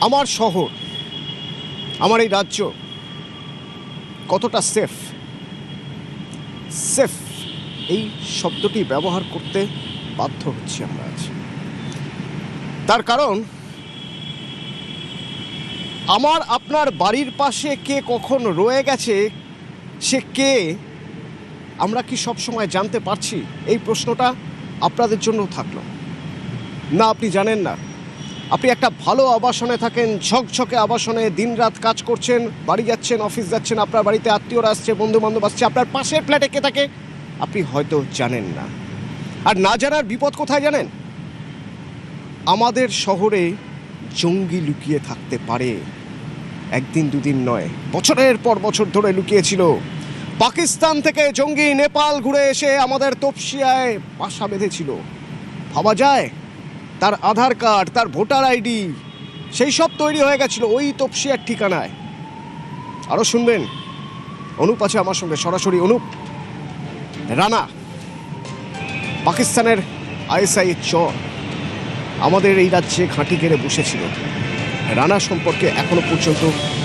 আমার শহর, আমার এই রাজ্য কতটা সেফ সেফ এই শব্দটি ব্যবহার করতে বাধ্য হচ্ছি আমরা আজ। তার কারণ আমার আপনার বাড়ির পাশে কে কখন রয়ে গেছে, সে কে, আমরা কি সব সময় জানতে পারছি? এই প্রশ্নটা আপনাদের জন্য থাকলো না। আপনি জানেন না। আপনি একটা ভালো আবাসনে থাকেন, ঝকঝকে আবাসনে, দিনরাত কাজ করছেন, বাড়ি যাচ্ছেন, অফিস যাচ্ছেন, আপনার বাড়িতে আত্মীয়রা আসছে, বন্ধু বান্ধব আসছে, আপনার পাশের ফ্ল্যাটে কে থাকে আপনি হয়তো জানেন না। আর না জানার বিপদ কোথায় জানেন? আমাদের শহরে জঙ্গি লুকিয়ে থাকতে পারে। একদিন দুদিন নয়, বছরের পর বছর ধরে লুকিয়েছিল। পাকিস্তান থেকে জঙ্গি নেপাল ঘুরে এসে আমাদের তপসিয়ায় বাসা বেঁধেছিল। ভাবা যায়? তার আধার কার্ড, তার ভোটার আইডি, সেই সব তৈরি হয়ে গেছিল ওই তপসিয়ার ঠিকানায়। আরও শুনবেন, অনুপ আছে আমার সঙ্গে সরাসরি। অনুপ, রানা পাকিস্তানের আইএসআই চর আমাদের এই রাজ্যে ঘাঁটি ঘেরে বসেছিল। রানা সম্পর্কে এখনো পর্যন্ত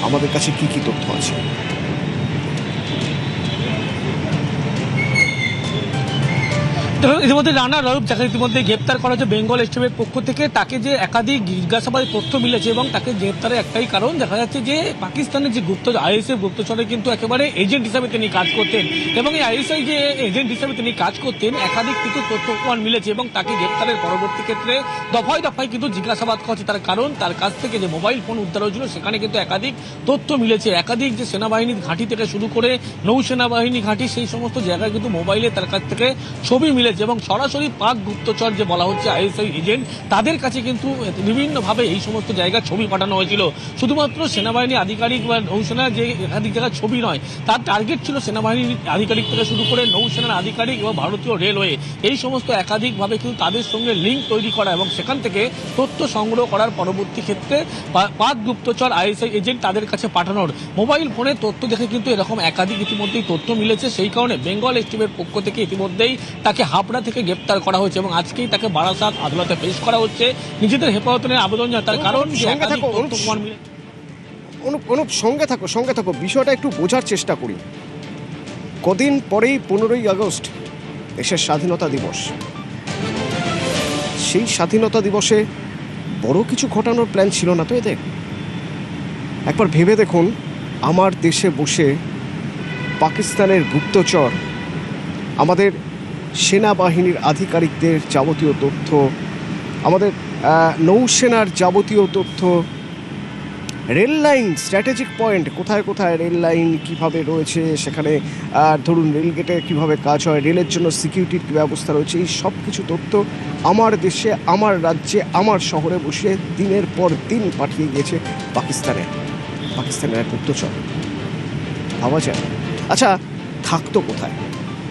আমাদের কাছে কি কি তথ্য আছে? ইতিমধ্যে রানা রউফ, যাকে ইতিমধ্যে গ্রেপ্তার করা হয়েছে বেঙ্গল স্টেটের পক্ষ থেকে, তাকে যে একাধিক জিজ্ঞাসাবাদের তথ্য মিলেছে এবং তাকে গ্রেপ্তারের একটাই কারণ দেখা যাচ্ছে যে পাকিস্তানের যে আইএসএফ গুপ্তচরে কিন্তু একেবারে এজেন্ট হিসাবে তিনি কাজ করতেন এবং এই আইএসআই যে এজেন্ট হিসাবে তিনি কাজ করতেন একাধিক কিন্তু তথ্য প্রমাণ মিলেছে এবং তাকে গ্রেপ্তারের পরবর্তী ক্ষেত্রে দফায় দফায় কিন্তু জিজ্ঞাসাবাদ করা হচ্ছে। তার কারণ তার কাছ থেকে যে মোবাইল ফোন উদ্ধার হয়েছিল সেখানে কিন্তু একাধিক তথ্য মিলেছে। একাধিক যে সেনাবাহিনীর ঘাঁটি থেকে শুরু করে নৌসেনাবাহিনী ঘাঁটি, সেই সমস্ত জায়গায় কিন্তু মোবাইলে তার কাছ থেকে ছবি মিলেছে এবং সরাসরি পাক গুপ্তচর যে বলা হচ্ছে আইএসআই এজেন্ট, তাদের কাছে কিন্তু বিভিন্নভাবে এই সমস্ত জায়গার ছবি পাঠানো হয়েছিল। শুধুমাত্র সেনাবাহিনী আধিকারিক বা নৌসেনার যে একাধিক জায়গার ছবি নয়, তার টার্গেট ছিল সেনাবাহিনীর আধিকারিক থেকে শুরু করে নৌসেনার আধিকারিক এবং ভারতীয় রেলওয়ে, এই সমস্ত একাধিকভাবে কিন্তু তাদের সঙ্গে লিঙ্ক তৈরি করা এবং সেখান থেকে তথ্য সংগ্রহ করার পরবর্তী ক্ষেত্রে পাক গুপ্তচর আইএসআই এজেন্ট তাদের কাছে পাঠানোর মোবাইল ফোনের তথ্য দেখে কিন্তু এরকম একাধিক ইতিমধ্যেই তথ্য মিলেছে। সেই কারণে বেঙ্গল এসটিএফের পক্ষ থেকে ইতিমধ্যেই তাকে হাবড়া থেকে গ্রেপ্তার করা হয়েছে এবং আজকেই তাকে বারাসাত আদালতে পেশ করা হচ্ছে নিজেদের হেফাজতের আবেদন জানায়। তার কারণ অনুপ সঙ্গে থাকো, বিষয়টা একটু বোঝার চেষ্টা করি। কদিন পরেই 15ই আগস্ট দেশের স্বাধীনতা দিবস। সেই স্বাধীনতা দিবসে বড় কিছু ঘটানোর প্ল্যান ছিল না তো এদের? একবার ভেবে দেখুন, আমার দেশে বসে পাকিস্তানের গুপ্তচর আমাদের সেনাবাহিনীর আধিকারিকদের যাবতীয় তথ্য, আমাদের নৌসেনার যাবতীয় তথ্য, রেল লাইন, স্ট্র্যাটেজিক পয়েন্ট, কোথায় কোথায় রেল লাইন কীভাবে রয়েছে, সেখানে ধরুন রেলগেটে কীভাবে কাজ হয়, রেলের জন্য সিকিউরিটির কী ব্যবস্থা রয়েছে, এই সব কিছু তথ্য আমার দেশে, আমার রাজ্যে, আমার শহরে বসে দিনের পর দিন পাঠিয়ে গিয়েছে পাকিস্তানের এক গুপ্তচর। ভাবা যায়? আচ্ছা, থাকতো কোথায়?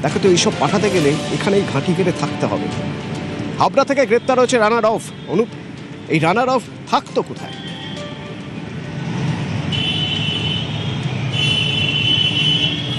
দেখো তো, এইসব পাঠাতে গেলে এখানেই ঘাঁটি কেটে থাকতে হবে। হাবড়া থেকে গ্রেপ্তার হয়েছে রানা রউফ। অনুপ, এই রানা রউফ থাকতো কোথায়?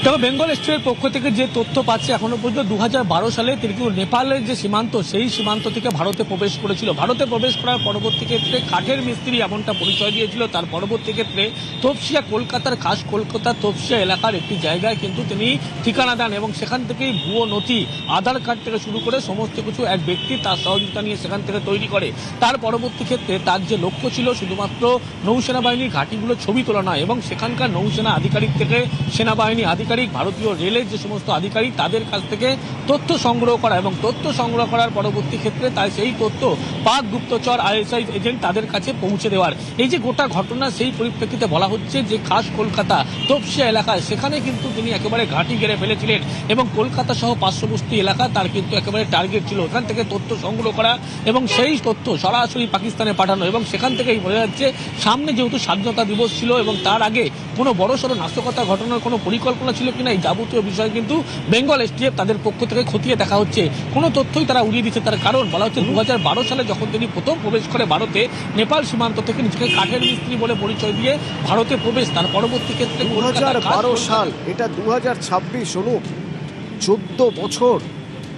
তবে বেঙ্গল স্টেটের পক্ষ থেকে যে তথ্য পাচ্ছে এখনো পর্যন্ত 2012 সালে তিনি কিন্তু নেপালের যে সীমান্ত, সেই সীমান্ত থেকে ভারতে প্রবেশ করেছিল। ভারতে প্রবেশ করার পরবর্তী ক্ষেত্রে কাঠের মিস্ত্রি এমনটা পরিচয় দিয়েছিল। তার পরবর্তী ক্ষেত্রে তপসিয়া, কলকাতার খাস কলকাতার তপসিয়া এলাকার একটি জায়গায় কিন্তু তিনি ঠিকানা দেন এবং সেখান থেকেই ভুয়ো নথি, আধার কার্ড থেকে শুরু করে সমস্ত কিছু এক ব্যক্তি তার সহযোগিতা নিয়ে সেখান থেকে তৈরি করে। তার পরবর্তী ক্ষেত্রে তার যে লক্ষ্য ছিল শুধুমাত্র নৌসেনা বাহিনীর ঘাঁটিগুলো ছবি তোলা নয় এবং সেখানকার নৌসেনা আধিকারিক থেকে সেনাবাহিনী আধিকারিক, ভারতীয় রেলের যে সমস্ত আধিকারিক, তাদের কাছ থেকে তথ্য সংগ্রহ করা এবং তথ্য সংগ্রহ করার পরবর্তী ক্ষেত্রে তাই সেই তথ্য পাক গুপ্তচর আইএসআই এজেন্ট তাদের কাছে পৌঁছে দেওয়ার। এই যে গোটা ঘটনা, সেই পরিপ্রেক্ষিতে বলা হচ্ছে যে খাস কলকাতা তপসিয়া এলাকায় সেখানে কিন্তু তিনি একেবারে ঘাঁটি গেড়ে ফেলেছিলেন এবং কলকাতা সহ পার্শ্ববর্তী এলাকা তার কিন্তু একেবারে টার্গেট ছিল ওখান থেকে তথ্য সংগ্রহ করা এবং সেই তথ্য সরাসরি পাকিস্তানে পাঠানো। এবং সেখান থেকেই বোঝা যাচ্ছে সামনে যেহেতু স্বাধীনতা দিবস ছিল এবং তার আগে কোনো বড়সড় নাশকতা ঘটনার কোনো পরিকল্পনা ছিল কিনা, এই যাবতীয় বিষয় কিন্তু বেঙ্গল এসটিএফ তাদের পক্ষ থেকে খতিয়ে দেখা হচ্ছে। কোনো তথ্যই তারা উড়িয়ে দিচ্ছে। তার কারণ বলা হচ্ছে 2012 সালে যখন তিনি প্রথম প্রবেশ করে ভারতে, নেপাল সীমান্ত থেকে নিজেকে কাঠের মিস্ত্রি বলে পরিচয় দিয়ে ভারতে প্রবেশ, তার পরবর্তী ক্ষেত্রে 2012 সাল, এটা 2026। অনুপ,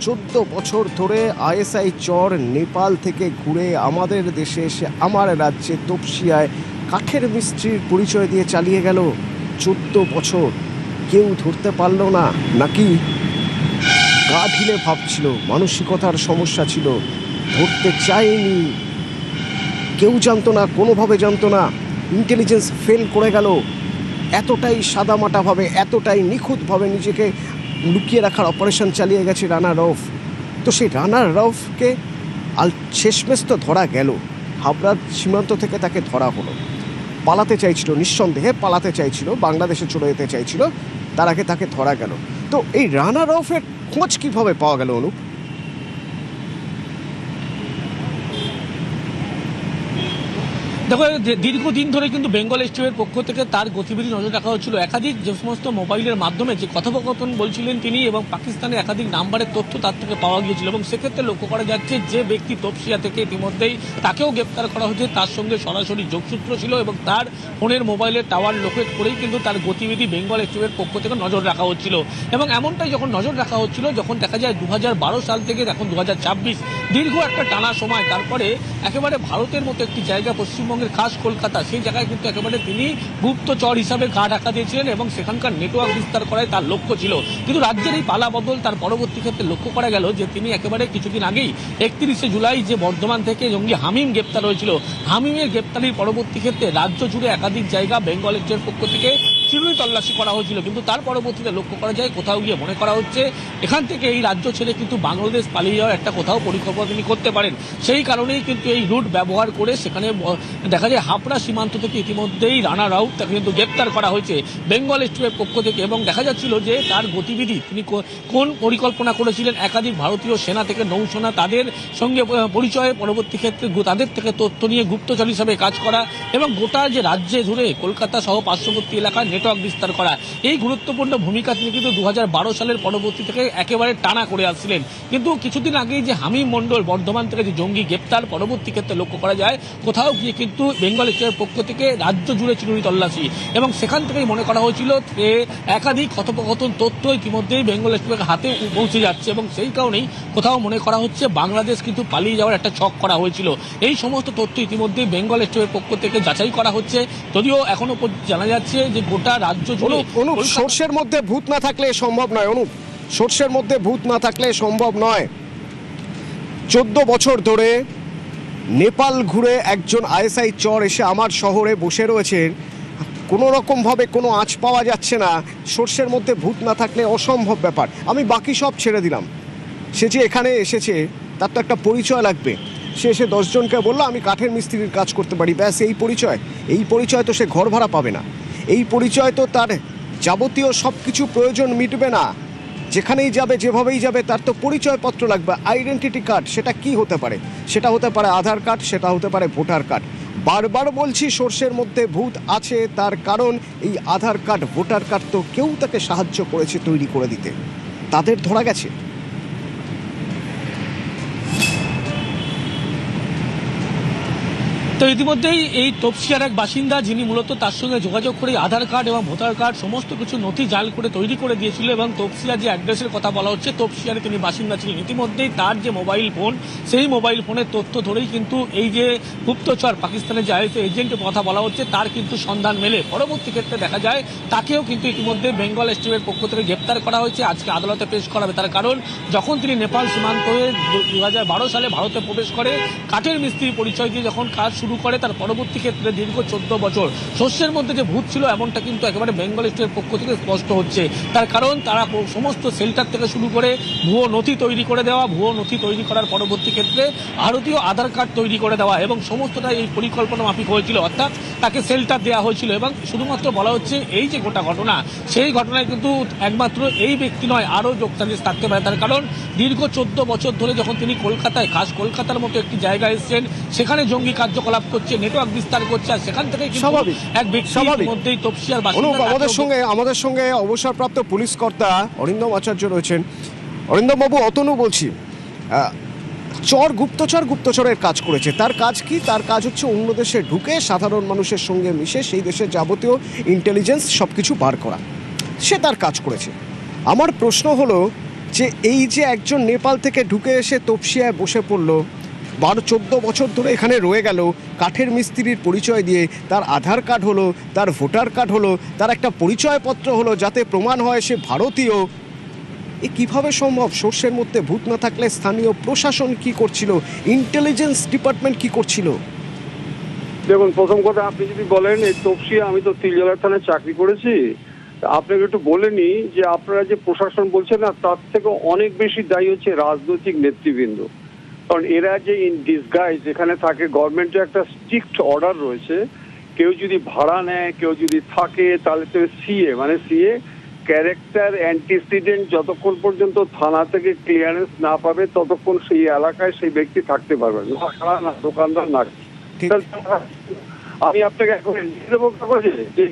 14 বছর ধরে আইএসআই চর নেপাল থেকে ঘুরে আমাদের দেশে এসে আমার রাজ্যে তপসিয়ায় কাঠের মিস্ত্রির পরিচয় দিয়ে চালিয়ে গেল 14 বছর, কেউ ধরতে পারল না? নাকি গা ঢিলে ভাবছিল, মানসিকতার সমস্যা ছিল, ধরতে চায়নি, কেউ জানতো না, কোনোভাবে জানতো না, ইন্টেলিজেন্স ফেল করে গেল, এতটাই সাদামাটাভাবে, এতটাই নিখুঁতভাবে নিজেকে লুকিয়ে রাখার অপারেশন চালিয়ে গেছে রানা রউফ। তো সেই রানা রউফকে শেষমেশ তো ধরা গেল, হাবড়ার সীমান্ত থেকে তাকে ধরা হলো। পালাতে চাইছিল, নিঃসন্দেহে পালাতে চাইছিল, বাংলাদেশে চলে যেতে চাইছিল, তার আগে তাকে ধরা গেল। তো এই রানা রউফের খোঁজ কীভাবে পাওয়া গেল অনুপ? দেখো, দীর্ঘদিন ধরে কিন্তু বেঙ্গল স্টেটের পক্ষ থেকে তার গতিবিধি নজর রাখা হচ্ছিল। একাধিক যে সমস্ত মোবাইলের মাধ্যমে যে কথোপকথন বলছিলেন তিনি এবং পাকিস্তানের একাধিক নাম্বারের তথ্য তার থেকে পাওয়া গিয়েছিল, এবং সেক্ষেত্রে লক্ষ্য করা যাচ্ছে যে ব্যক্তি তপসিয়া থেকে ইতিমধ্যেই তাকেও গ্রেপ্তার করা হয়েছে, তার সঙ্গে সরাসরি যোগসূত্র ছিল এবং তার ফোনের মোবাইলের টাওয়ার লোকেট করেই কিন্তু তার গতিবিধি বেঙ্গল স্টেটের পক্ষ থেকে নজর রাখা হচ্ছিল। এবং এমনটাই যখন নজর রাখা হচ্ছিল, যখন দেখা যায় 2012 সাল থেকে এখন 2026 দীর্ঘ একটা টানা সময়, তারপরে একেবারে ভারতের মতো একটি জায়গা, পশ্চিমবঙ্গের খাস কলকাতা, সেই জায়গায় কিন্তু একেবারে তিনি গুপ্তচর হিসাবে গা ঢাকা দিয়েছিলেন এবং সেখানকার নেটওয়ার্ক বিস্তার করাই তার লক্ষ্য ছিল। কিন্তু রাজ্যের এই পালা বদল তার পরবর্তী ক্ষেত্রে লক্ষ্য করা গেল যে তিনি একেবারে কিছুদিন আগেই 31শে জুলাই যে বর্ধমান থেকে জঙ্গি হামিম গ্রেপ্তার হয়েছিল, হামিমের গ্রেপ্তারির পরবর্তী ক্ষেত্রে রাজ্য জুড়ে একাধিক জায়গা বেঙ্গল স্টেটের পক্ষ থেকে চিরুনি তল্লাশি করা হয়েছিল। কিন্তু তার পরবর্তীতে লক্ষ্য করা যায় কোথাও গিয়ে মনে করা হচ্ছে এখান থেকে এই রাজ্য ছেড়ে কিন্তু বাংলাদেশ পালিয়ে যাওয়ার একটা কোথাও পরিকল্পনা তিনি করতে পারেন। সেই কারণেই কিন্তু এই রুট ব্যবহার করে সেখানে দেখা যায় হাবড়া সীমান্ত থেকে ইতিমধ্যেই রানা রাউত তাকে কিন্তু গ্রেপ্তার করা হয়েছে বেঙ্গল স্টেটের পক্ষ থেকে। এবং দেখা যাচ্ছিল যে তার গতিবিধি তিনি কোন পরিকল্পনা করেছিলেন, একাধিক ভারতীয় সেনা থেকে নৌসেনা তাদের সঙ্গে পরিচয়ে পরবর্তী ক্ষেত্রে তাদের থেকে তথ্য নিয়ে গুপ্তচর হিসাবে কাজ করা এবং গোটা যে রাজ্যে ধরে কলকাতা সহ পার্শ্ববর্তী এলাকায় নেটওয়ার্ক বিস্তার করা, এই গুরুত্বপূর্ণ ভূমিকা তিনি কিন্তু 2012 সালের পরবর্তী থেকে একেবারে টানা করে আসছিলেন। কিন্তু কিছুদিন আগেই যে হামিম মণ্ডল বর্ধমান থেকে যে জঙ্গি গ্রেপ্তার, পরবর্তী ক্ষেত্রে লক্ষ্য করা যায় কোথাও গিয়ে কিন্তু বেঙ্গল স্টেটের পক্ষ থেকে রাজ্য জুড়ে চিরুনি তল্লাশি, এবং সেখান থেকেই মনে করা হয়েছিল যে একাধিক কথোপকথন তথ্য ইতিমধ্যেই বেঙ্গল স্টেটের হাতে পৌঁছে যাচ্ছে এবং সেই কারণেই কোথাও মনে করা হচ্ছে বাংলাদেশ কিন্তু পালিয়ে যাওয়ার একটা ছক করা হয়েছিল। এই সমস্ত তথ্য ইতিমধ্যেই বেঙ্গল স্টেটের পক্ষ থেকে যাচাই করা হচ্ছে, যদিও এখনো জানা যাচ্ছে যে গোটা রাজ্য জুড়ে অনুপ, সর্ষের মধ্যে ভূত না থাকলে সম্ভব নয় অনুপ, সর্ষের মধ্যে ভূত না থাকলে সম্ভব নয়। 14 বছর ধরে নেপাল ঘুরে একজন আইএসআই চর এসে আমার শহরে বসে রয়েছেন, কোনো রকমভাবে কোনো আঁচ পাওয়া যাচ্ছে না। সর্ষের মধ্যে ভূত না থাকলে অসম্ভব ব্যাপার। আমি বাকি সব ছেড়ে দিলাম, সে যে এখানে এসেছে তার তো একটা পরিচয় লাগবে। সে এসে 10 জনকে বললো আমি কাঠের মিস্ত্রির কাজ করতে পারি, ব্যাস এই পরিচয়। এই পরিচয় তো সে ঘর ভাড়া পাবে না, এই পরিচয় তো তার যাবতীয় সব কিছু প্রয়োজন মিটবে না। যেখানেই যাবে, যেভাবেই যাবে, তার তো পরিচয়পত্র লাগবে, আইডেন্টিটি কার্ড। সেটা কি হতে পারে? সেটা হতে পারে আধার কার্ড, সেটা হতে পারে ভোটার কার্ড। বারবার বলছি সর্ষের মধ্যে ভূত আছে, তার কারণ এই আধার কার্ড, ভোটার কার্ড তো কেউ তাকে সাহায্য করেছে তৈরি করে দিতে, তাদের ধরা গেছে। তো ইতিমধ্যেই এই তপসিয়ার এক বাসিন্দা, যিনি মূলত তার সঙ্গে যোগাযোগ করে আধার কার্ড এবং ভোটার কার্ড সমস্ত কিছু নথি জাল করে তৈরি করে দিয়েছিল, এবং তপসিয়ার যে অ্যাড্রেসের কথা বলা হচ্ছে তপসিয়ারে তিনি বাসিন্দা ছিলেন। ইতিমধ্যেই তার যে মোবাইল ফোন, সেই মোবাইল ফোনের তথ্য ধরেই কিন্তু এই যে গুপ্তচর পাকিস্তানের যে আইএসআই এজেন্টের কথা বলা হচ্ছে তার কিন্তু সন্ধান মেলে। পরবর্তী ক্ষেত্রে দেখা যায় তাকেও কিন্তু ইতিমধ্যে বেঙ্গল স্টেটের পক্ষ থেকে গ্রেপ্তার করা হয়েছে, আজকে আদালতে পেশ করা হবে। তার কারণ যখন তিনি নেপাল সীমান্ত হয়ে 2012 সালে ভারতে প্রবেশ করে কাঠের মিস্ত্রি পরিচয় দিয়ে যখন কাজ শুরু করে, তার পরবর্তী ক্ষেত্রে দীর্ঘ 14 বছর শস্যের মধ্যে যে ভূত ছিল এমনটা কিন্তু একেবারে বেঙ্গল স্টেটের পক্ষ থেকে স্পষ্ট হচ্ছে। তার কারণ তারা সমস্ত শেল্টার থেকে শুরু করে ভুয়ো নথি তৈরি করে দেওয়া, ভুয়ো নথি তৈরি করার পরবর্তী ক্ষেত্রে ভারতীয় আধার কার্ড তৈরি করে দেওয়া, এবং সমস্তটা এই পরিকল্পনা মাফিক হয়েছিল, অর্থাৎ তাকে শেল্টার দেওয়া হয়েছিল। এবং শুধুমাত্র বলা হচ্ছে এই যে গোটা ঘটনা, সেই ঘটনায় কিন্তু একমাত্র এই ব্যক্তি নয়, আরও যোগসাজশ থাকতে পারে। তার কারণ দীর্ঘ 14 বছর ধরে যখন তিনি কলকাতায়, খাস কলকাতার মতো একটি জায়গায় এসেছেন, সেখানে জঙ্গি কার্যকলাপ করছে, নেটওয়ার্ক বিস্তার করছে, আর সেখান থেকে স্বাভাবিক এক ব্যক্তির মধ্যেই তপসিয়ার বাসিন্দা। আমাদের সঙ্গে অবসরপ্রাপ্ত পুলিশ কর্তা অরিন্দম আচার্য রয়েছেন। অরিন্দম বাবু, অতনু বলছি। গুপ্তচরের কাজ করেছে। তার কাজ কি? তার কাজ হচ্ছে অন্য দেশে ঢুকে সাধারণ মানুষের সঙ্গে মিশে সেই দেশের যাবতীয় ইন্টেলিজেন্স সব কিছু বার করা, সে তার কাজ করেছে। আমার প্রশ্ন হলো যে এই যে একজন নেপাল থেকে ঢুকে এসে তপসিয়ায় বসে পড়লো, 14 বছর ধরে এখানে রয়ে গেল, কাঠের মিস্ত্রির পরিচয় দিয়ে তার আধার কার্ড হলো, তার ভোটার কার্ড হলো, তার একটা পরিচয়পত্র হলো, যাতে প্রমাণ হয় সে ভারতীয়। এ কিভাবে সম্ভব? সর্ষের মধ্যে ভূত না থাকলে স্থানীয় প্রশাসন কি করছিল, ইন্টেলিজেন্স ডিপার্টমেন্ট কি করছিল? দেখুন, প্রথম কথা আপনি যদি বলেন এই তপসিয়া, আমি তো তিলজলার থানায় চাকরি করেছি, আপনাকে একটু বলে নিই যে আপনারা যে প্রশাসন বলছেন না, তার থেকে অনেক বেশি দায়ী হচ্ছে রাজনৈতিক নেতৃবৃন্দ। কারণ এরা যে ইন ডিসগাইজ এখানে থাকে, গভর্নমেন্টের একটা স্ট্রিক্ট অর্ডার রয়েছে, কেউ যদি ভাড়া নেয়, কেউ যদি থাকে, তাহলে তো সিএ মানে সিএ ক্যারেক্টার অ্যান্টিসিডেন্ট যতক্ষণ পর্যন্ত থানা থেকে ক্লিয়ারেন্স না পাবে ততক্ষণ সেই এলাকায় সেই ব্যক্তি থাকতে পারবে না, না দোকানদার না। আমি আপনাকে এখন লিখে দেবো কাগজে যে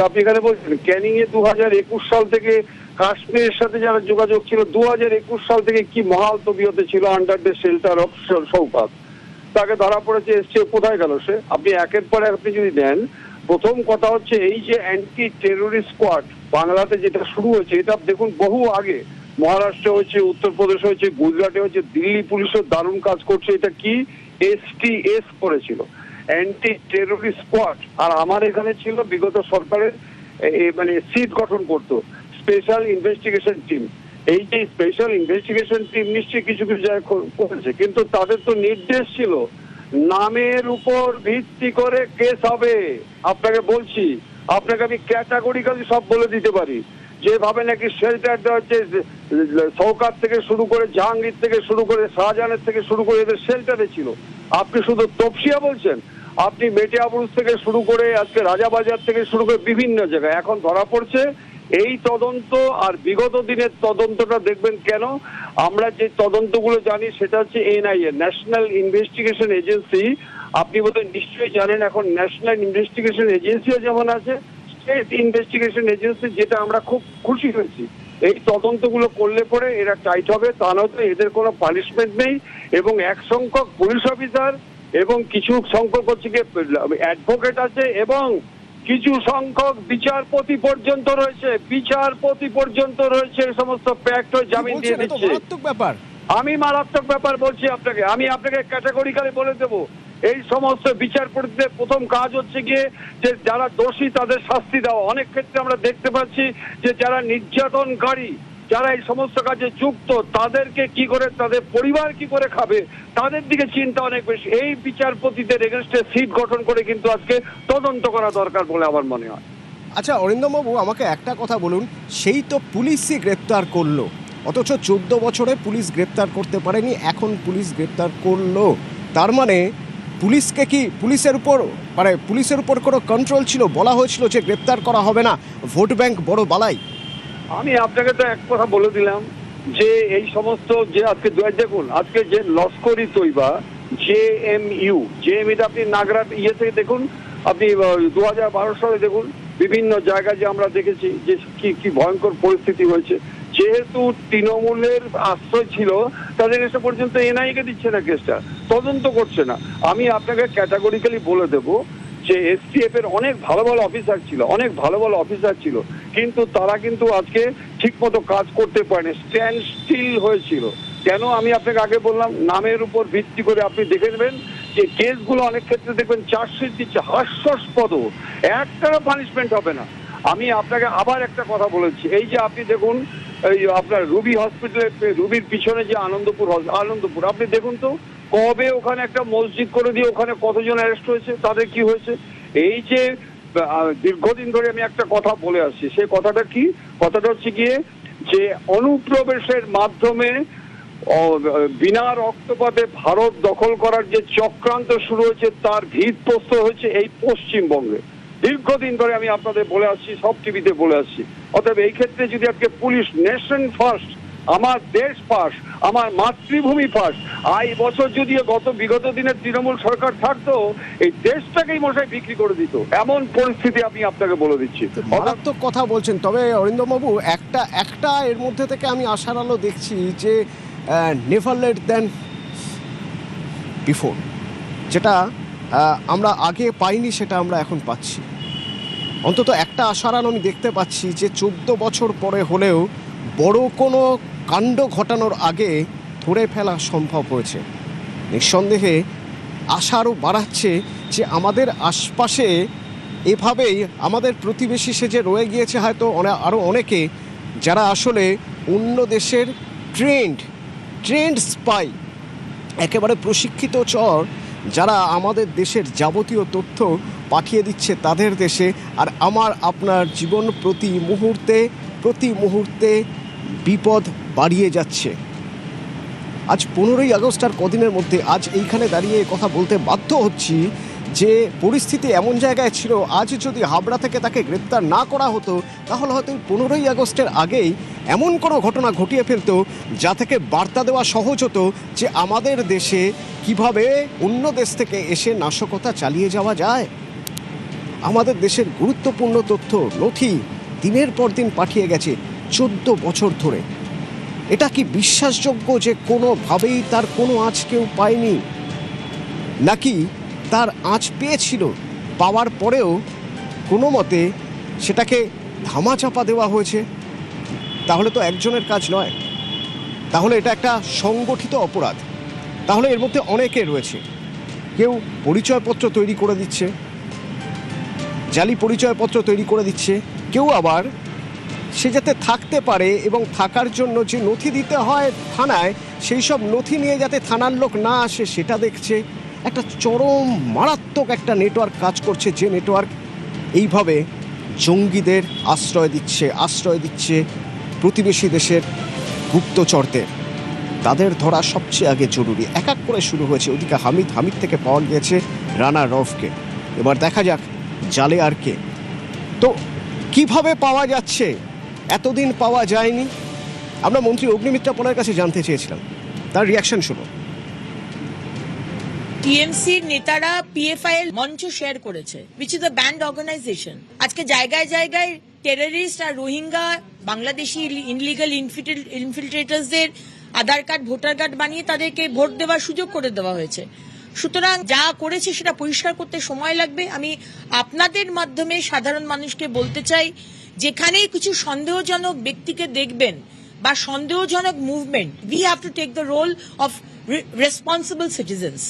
আপনি এখানে বলছেন ক্যানিং এ 2021 সাল থেকে কাশ্মীরের সাথে যারা যোগাযোগ ছিল, 2021 সাল থেকে কি মহাল তবিয়তে ছিল under the shelter of Shaukat, তাকে ধরা পড়েছে, এসছে, কোথায় গেল সে? আপনি একের পর আপনি যদি নেন, প্রথম কথা হচ্ছে এই যে অ্যান্টি টেরোরিস্ট স্কোয়াড বাংলাতে যেটা শুরু হয়েছে, এটা দেখুন বহু আগে মহারাষ্ট্রে হয়েছে, উত্তরপ্রদেশ হয়েছে, গুজরাটে হয়েছে, দিল্লি পুলিশও দারুণ কাজ করছে। এটা কি STS করেছিল, অ্যান্টি টেরোরিস্ট স্কোয়াড। আর আমার এখানে ছিল বিগত সরকারের মানে সিট গঠন করতো স্পেশাল ইনভেস্টিগেশন টিম। এই যে স্পেশাল ইনভেস্টিগেশন টিম নিশ্চয়ই কিছু কিছু জায়গায় করেছে, কিন্তু তাদের তো নির্দেশ ছিল নামের উপর ভিত্তি করে কেস হবে। আপনাকে বলছি, আপনাকে আমি ক্যাটাগরিক্যালি সব বলে দিতে পারি। যেভাবে নাকি শেল্টার দেওয়া হচ্ছে, শওকত থেকে শুরু করে, জাহাঙ্গীর থেকে শুরু করে, শাহজাহানের থেকে শুরু করে এদের শেল্টারে ছিল। আপনি শুধু তপসিয়া বলছেন, আপনি মেটিয়াবুরুজ থেকে শুরু করে আজকে রাজাবাজার থেকে শুরু করে বিভিন্ন জায়গায় এখন ধরা পড়ছে। এই তদন্ত আর বিগত দিনের তদন্তটা দেখবেন কেন, আমরা যে তদন্তগুলো জানি সেটা হচ্ছে NIA, ন্যাশনাল ইনভেস্টিগেশন এজেন্সি। আপনি বোধহয় নিশ্চয়ই জানেন এখন ন্যাশনাল ইনভেস্টিগেশন এজেন্সিও যেমন আছে, স্টেট ইনভেস্টিগেশন এজেন্সি, যেটা আমরা খুব খুশি হয়েছি। এই তদন্তগুলো করলে পরে এরা টাইট হবে, তা নয়তো এদের কোনো পানিশমেন্ট নেই। এবং এক সংখ্যক পুলিশ অফিসার এবং কিছু সংখ্যক হচ্ছে গিয়ে অ্যাডভোকেট আছে এবং কিছু সংখ্যক বিচারপতি পর্যন্ত রয়েছে, বিচারপতি পর্যন্ত রয়েছে, এই সমস্ত প্যাক্ট জামিন দিয়ে দিচ্ছে। ব্যাপার, আমি মারাত্মক ব্যাপার বলছি আপনাকে, আমি আপনাকে ক্যাটাগরিক্যালি বলে দেবো। এই সমস্ত বিচারপতিদের প্রথম কাজ হচ্ছে গিয়ে যে যারা দোষী তাদের শাস্তি দেওয়া। অনেক ক্ষেত্রে আমরা দেখতে পাচ্ছি যে যারা নির্যাতনকারী, যারা এই সমস্ত কাজে যুক্ত, তাদেরকে কি করে, তাদের পরিবার কি করে খাবে, তাদের দিকে চিন্তা অনেক বেশি। এই বিচারপতিদের এগেনস্টে সিট গঠন করে কিন্তু আজকে তদন্ত করা দরকার বলে আমার মনে হয়। আচ্ছা অরিন্দমবাবু, আমাকে একটা কথা বলুন, সেই তো পুলিশই গ্রেপ্তার করলো, অথচ 14 বছরে পুলিশ গ্রেপ্তার করতে পারেনি, এখন পুলিশ গ্রেপ্তার করলো। তার মানে পুলিশকে কি পুলিশের উপর কোনো কন্ট্রোল ছিল? বলা হয়েছিল যে গ্রেপ্তার করা হবে না, ভোট ব্যাংক বড় বালাই। আমি আপনাকে তো এক কথা বলে দিলাম যে এই সমস্ত যে আজকে দেখুন, আজকে যে লস্করি তৈবা JMU আপনি নাগরাট থেকে দেখুন, আপনি 2012 সালে দেখুন, বিভিন্ন জায়গায় যে আমরা দেখেছি যে কি ভয়ঙ্কর পরিস্থিতি হয়েছে। যেহেতু তৃণমূলের আশ্রয় ছিল, তাদের এসে পর্যন্ত NIA কে দিচ্ছে না, কেসটা তদন্ত করছে না। আমি আপনাকে ক্যাটাগরিক্যালি বলে দেবো যে STF এর অনেক ভালো ভালো অফিসার ছিল, কিন্তু তারা কিন্তু আজকে ঠিক মতো কাজ করতে পারেনি, স্ট্যান্ড স্টিল হয়েছিল। কেন? আমি আপনাকে আগে বললাম, নামের উপর ভিত্তি করে আপনি দেখে নেবেন যে কেসগুলো অনেক ক্ষেত্রে দেখবেন চার্জশিট দিচ্ছে হাস্যাস্পদ, একটারও পানিশমেন্ট হবে না। আমি আপনাকে আবার একটা কথা বলেছি, এই যে আপনি দেখুন এই আপনার রুবি হসপিটালে, রুবির পিছনে যে আনন্দপুর আপনি দেখুন তো, কবে ওখানে একটা মসজিদ করে দিয়ে ওখানে কতজন অ্যারেস্ট হয়েছে, তাদের কি হয়েছে? এই যে দীর্ঘদিন ধরে আমি একটা কথা বলে আসছি, সেই কথাটা কি? কথাটা হচ্ছে গিয়ে যে অনুপ্রবেশের মাধ্যমে বিনা রক্তপাতে ভারত দখল করার যে চক্রান্ত শুরু হয়েছে, তার ভিত প্রস্তর হয়েছে এই পশ্চিমবঙ্গে। দীর্ঘদিন ধরে আমি আপনাদের বলে আসছি, সব টিভিতে বলে আসছি। অতএব এই ক্ষেত্রে যদি আজকে পুলিশ নেশন ফার্স্ট, আমার দেশ ফার্স্ট, আমার মাতৃভূমি ফার্স্ট, এই বছর যদি বিগত দিনের তৃণমূল সরকার থাকতো, এই দেশটাকেই মশাই বিক্রি করে দিত, এমন পরিস্থিতি আমি আপনাকে বলে দিচ্ছি। মারাত্মক কথা বলছেন। তবে অরিন্দমবাবু, একটা এর মধ্যে থেকে আমি আশার আলো দেখছি যে নেভার লেট দেন বিফোর, যেটা আমরা আগে পাইনি সেটা আমরা এখন পাচ্ছি। অন্তত একটা আশারান আমি দেখতে পাচ্ছি যে 14 বছর পরে হলেও বড় কোনো কাণ্ড ঘটানোর আগে ধরে ফেলা সম্ভব হয়েছে। নিঃসন্দেহে আশা আরও বাড়াচ্ছে যে আমাদের আশপাশে এভাবেই আমাদের প্রতিবেশী সেজে রয়ে গিয়েছে হয়তো আরও অনেকে, যারা আসলে অন্য দেশের ট্রেন্ড স্পাই, একেবারে প্রশিক্ষিত চর, যারা আমাদের দেশের যাবতীয় তথ্য পাঠিয়ে দিচ্ছে তাদের দেশে, আর আমার আপনার জীবন প্রতি মুহূর্তে বিপদ বাড়িয়ে যাচ্ছে। আজ 15ই আগস্ট আর কদিনের মধ্যে আজ এইখানে দাঁড়িয়ে কথা বলতে বাধ্য হচ্ছি যে পরিস্থিতি এমন জায়গায় ছিল, আজ যদি হাবড়া থেকে তাকে গ্রেপ্তার না করা হতো তাহলে হয়তো 15ই আগস্টের আগেই এমন কোনো ঘটনা ঘটিয়ে ফেলতো যা থেকে বার্তা দেওয়া সহজ হতো যে আমাদের দেশে কিভাবে অন্য দেশ থেকে এসে নাশকতা চালিয়ে যাওয়া যায়। আমাদের দেশের গুরুত্বপূর্ণ তথ্য নথি দিনের পর দিন পাঠিয়ে গেছে 14 বছর ধরে। এটা কি বিশ্বাসযোগ্য যে কোনোভাবেই তার কোনো আঁচ কেউ পায়নি, নাকি তার আঁচ পেয়েছিল, পাওয়ার পরেও কোনো মতে সেটাকে ধামাচাপা দেওয়া হয়েছে? তাহলে তো একজনের কাজ নয়, তাহলে এটা একটা সংগঠিত অপরাধ। তাহলে এর মধ্যে অনেকে রয়েছে, কেউ পরিচয়পত্র তৈরি করে দিচ্ছে, জালি পরিচয়পত্র তৈরি করে দিচ্ছে, কেউ আবার সে যাতে থাকতে পারে এবং থাকার জন্য যে নথি দিতে হয় থানায়, সেই সব নথি নিয়ে যাতে থানার লোক না আসে সেটা দেখছে। একটা চরম মারাত্মক একটা নেটওয়ার্ক কাজ করছে, যে নেটওয়ার্ক এইভাবে জঙ্গিদের আশ্রয় দিচ্ছে প্রতিবেশী দেশের গুপ্তচরদের। তাদের ধরা সবচেয়ে আগে জরুরি। এক এক করে শুরু হয়েছে, ওদিকে হামিদ থেকে পাওয়া গিয়েছে রানা রফকে, এবার দেখা যাক জালে আর কে। তো কিভাবে পাওয়া যাচ্ছে, এতদিন পাওয়া যায়নি? আমরা মন্ত্রী অগ্নিমিত্রা পলের কাছে জানতে চেয়েছিলাম, তার রিয়াকশন শুনো। টিএমসির নেতারা পিএফআইএল মঞ্চ শেয়ার করেছে, which is a banned organisation. আজকে জায়গায় জায়গায় টেররিস্ট আর রোহিঙ্গা বাংলাদেশি ইনলিগাল ইনফিল্ট্রেটার্সদের আধার কার্ড ভোটার কার্ড বানিয়ে তাদেরকে ভোট দেওয়ার সুযোগ করে দেওয়া হয়েছে। সুতরাং যা করেছে সেটা পরিষ্কার করতে সময় লাগবে। আমি আপনাদের মাধ্যমে সাধারণ মানুষকে বলতে চাই, যেখানেই কিছু সন্দেহজনক ব্যক্তিকে দেখবেন বা সন্দেহজনক movement, we have to take the role of responsible citizens.